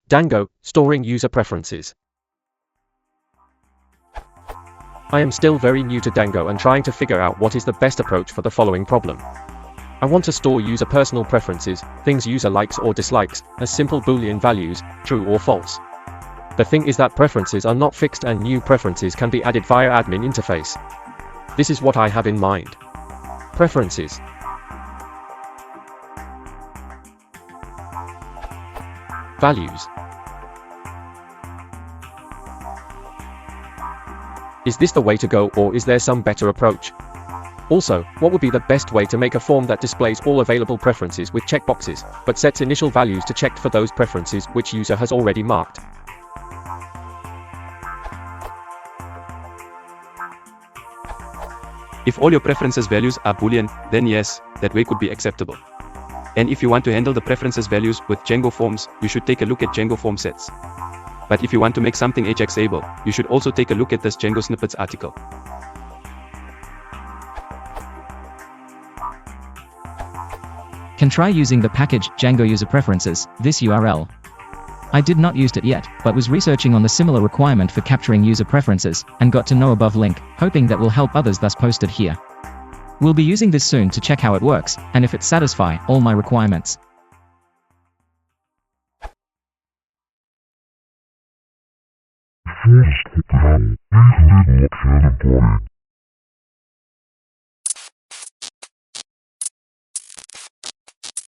Django, storing user preferences. I am still very new to Django and trying to figure out what is the best approach for the following problem. I want to store user personal preferences, things user likes or dislikes, as simple Boolean values, true or false. The thing is that preferences are not fixed and new preferences can be added via admin interface. This is what I have in mind. Preferences. Values. Is this the way to go, or is there some better approach? Also, what would be the best way to make a form that displays all available preferences with checkboxes, but sets initial values to checked for those preferences which user has already marked? If all your preferences values are Boolean, then yes, that way could be acceptable. And if you want to handle the preferences values with Django forms, you should take a look at Django form sets. But if you want to make something Ajax-able, you should also take a look at this Django snippets article. Can try using the package Django user preferences, this URL. I did not used it yet, but was researching on the similar requirement for capturing user preferences, and got to know above link, hoping that will help others, thus posted here. We'll be using this soon to check how it works, and if it satisfy all my requirements. Bevor das Programm irgendetwas verantwortet,